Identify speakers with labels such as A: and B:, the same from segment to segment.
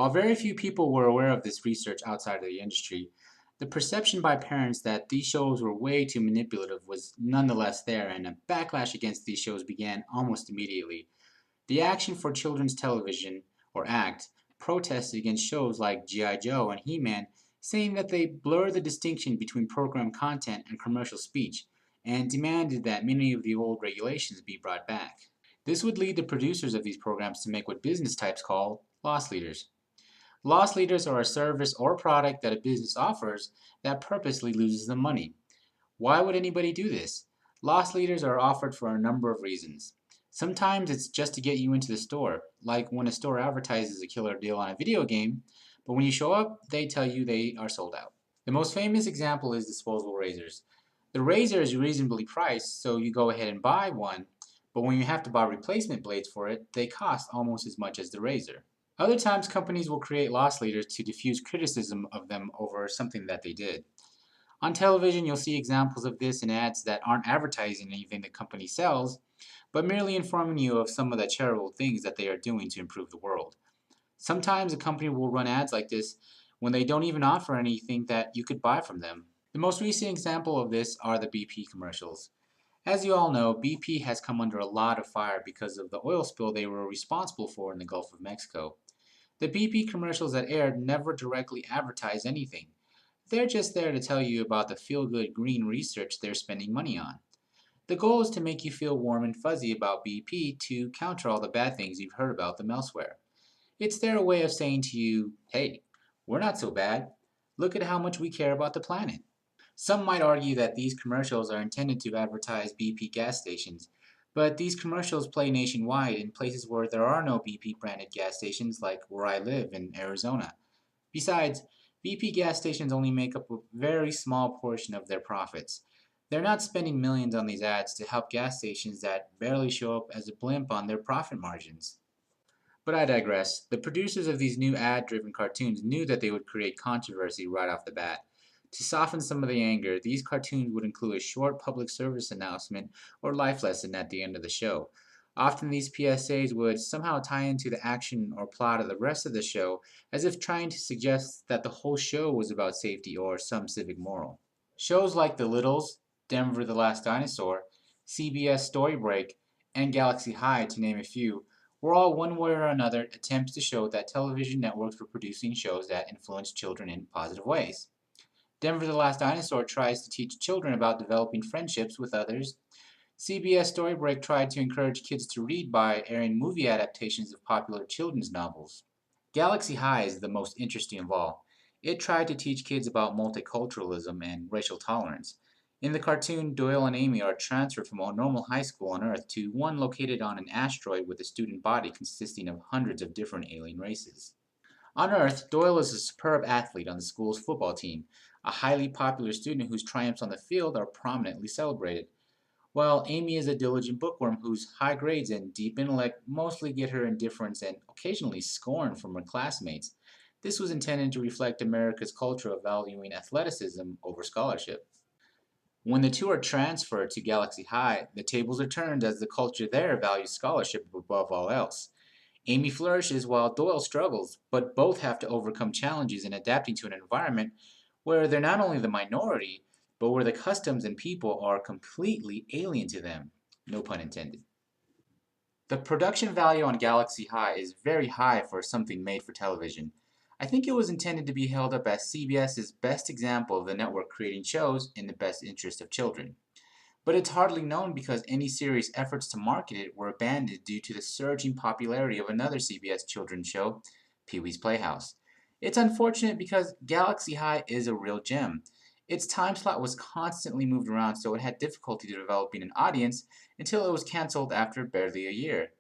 A: While very few people were aware of this research outside of the industry, the perception by parents that these shows were way too manipulative was nonetheless there, and a backlash against these shows began almost immediately. The Action for Children's Television, or ACT, protested against shows like G.I. Joe and He-Man, saying that they blur the distinction between program content and commercial speech, and demanded that many of the old regulations be brought back. This would lead the producers of these programs to make what business types call loss leaders. Loss leaders are a service or product that a business offers that purposely loses them money. Why would anybody do this? Loss leaders are offered for a number of reasons. Sometimes it's just to get you into the store, like when a store advertises a killer deal on a video game, but when you show up, they tell you they are sold out. The most famous example is disposable razors. The razor is reasonably priced, so you go ahead and buy one, but when you have to buy replacement blades for it, they cost almost as much as the razor. Other times, companies will create loss leaders to diffuse criticism of them over something that they did. On television, you'll see examples of this in ads that aren't advertising anything the company sells, but merely informing you of some of the charitable things that they are doing to improve the world. Sometimes a company will run ads like this when they don't even offer anything that you could buy from them. The most recent example of this are the BP commercials. As you all know, BP has come under a lot of fire because of the oil spill they were responsible for in the Gulf of Mexico. The BP commercials that aired never directly advertise anything. They're just there to tell you about the feel-good green research they're spending money on. The goal is to make you feel warm and fuzzy about BP to counter all the bad things you've heard about them elsewhere. It's their way of saying to you, hey, we're not so bad. Look at how much we care about the planet. Some might argue that these commercials are intended to advertise BP gas stations, but these commercials play nationwide in places where there are no BP branded gas stations, like where I live in Arizona. Besides, BP gas stations only make up a very small portion of their profits. They're not spending millions on these ads to help gas stations that barely show up as a blimp on their profit margins. But I digress. The producers of these new ad driven cartoons knew that they would create controversy right off the bat. To soften some of the anger, these cartoons would include a short public service announcement or life lesson at the end of the show. Often these PSAs would somehow tie into the action or plot of the rest of the show, as if trying to suggest that the whole show was about safety or some civic moral. Shows like The Littles, Denver the Last Dinosaur, CBS Story Break, and Galaxy High, to name a few, were all one way or another attempts to show that television networks were producing shows that influenced children in positive ways. Denver the Last Dinosaur tries to teach children about developing friendships with others. CBS Story Break tried to encourage kids to read by airing movie adaptations of popular children's novels. Galaxy High is the most interesting of all. It tried to teach kids about multiculturalism and racial tolerance. In the cartoon, Doyle and Amy are transferred from a normal high school on Earth to one located on an asteroid with a student body consisting of hundreds of different alien races. On Earth, Doyle is a superb athlete on the school's football team, a highly popular student whose triumphs on the field are prominently celebrated, while Amy is a diligent bookworm whose high grades and deep intellect mostly get her indifference and occasionally scorn from her classmates. This was intended to reflect America's culture of valuing athleticism over scholarship. When the two are transferred to Galaxy High, the tables are turned as the culture there values scholarship above all else. Amy flourishes while Doyle struggles, but both have to overcome challenges in adapting to an environment where they're not only the minority, but where the customs and people are completely alien to them. No pun intended. The production value on Galaxy High is very high for something made for television. I think it was intended to be held up as CBS's best example of the network creating shows in the best interest of children. But it's hardly known because any serious efforts to market it were abandoned due to the surging popularity of another CBS children's show, Pee Wee's Playhouse. It's unfortunate because Galaxy High is a real gem. Its time slot was constantly moved around, so it had difficulty developing an audience until it was canceled after barely a year.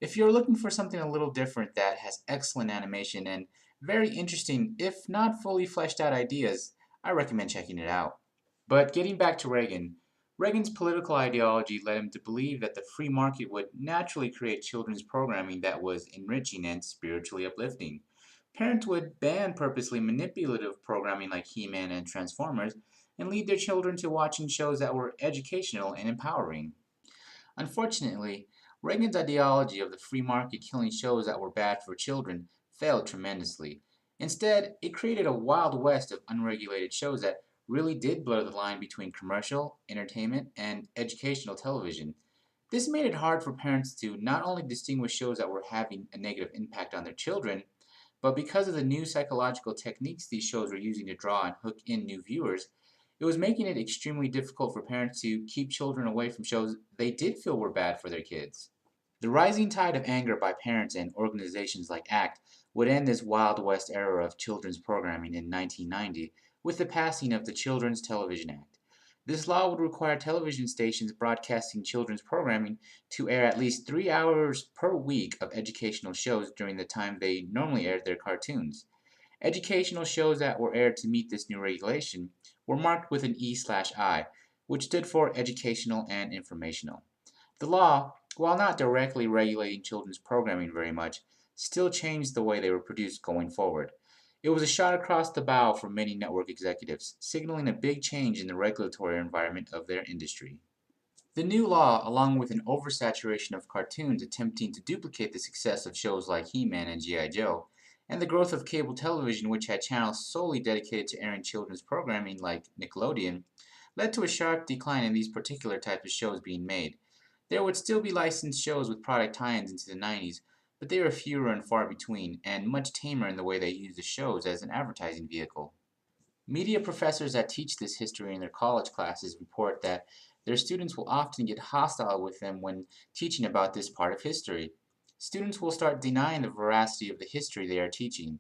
A: If you're looking for something a little different that has excellent animation and very interesting, if not fully fleshed out ideas, I recommend checking it out. But getting back to Reagan, Reagan's political ideology led him to believe that the free market would naturally create children's programming that was enriching and spiritually uplifting. Parents would ban purposely manipulative programming like He-Man and Transformers and lead their children to watching shows that were educational and empowering. Unfortunately, Reagan's ideology of the free market killing shows that were bad for children failed tremendously. Instead, it created a wild west of unregulated shows that really did blur the line between commercial, entertainment, and educational television. This made it hard for parents to not only distinguish shows that were having a negative impact on their children, but because of the new psychological techniques these shows were using to draw and hook in new viewers, it was making it extremely difficult for parents to keep children away from shows they did feel were bad for their kids. The rising tide of anger by parents and organizations like ACT would end this Wild West era of children's programming in 1990 with the passing of the Children's Television Act. This law would require television stations broadcasting children's programming to air at least 3 hours per week of educational shows during the time they normally aired their cartoons. Educational shows that were aired to meet this new regulation were marked with an E/I, which stood for educational and informational. The law, while not directly regulating children's programming very much, still changed the way they were produced going forward. It was a shot across the bow for many network executives, signaling a big change in the regulatory environment of their industry. The new law, along with an oversaturation of cartoons attempting to duplicate the success of shows like He-Man and G.I. Joe, and the growth of cable television which had channels solely dedicated to airing children's programming like Nickelodeon, led to a sharp decline in these particular types of shows being made. There would still be licensed shows with product tie-ins into the 90s, but they were fewer and far between, and much tamer in the way they used the shows as an advertising vehicle. Media professors that teach this history in their college classes report that their students will often get hostile with them when teaching about this part of history. Students will start denying the veracity of the history they are teaching.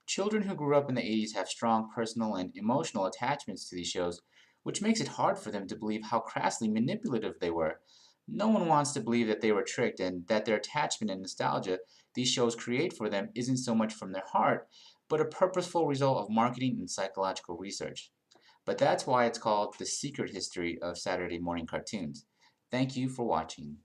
A: Children who grew up in the 80s have strong personal and emotional attachments to these shows, which makes it hard for them to believe how crassly manipulative they were. No one wants to believe that they were tricked and that their attachment and nostalgia these shows create for them isn't so much from their heart, but a purposeful result of marketing and psychological research. But that's why it's called The Secret History of Saturday Morning Cartoons. Thank you for watching.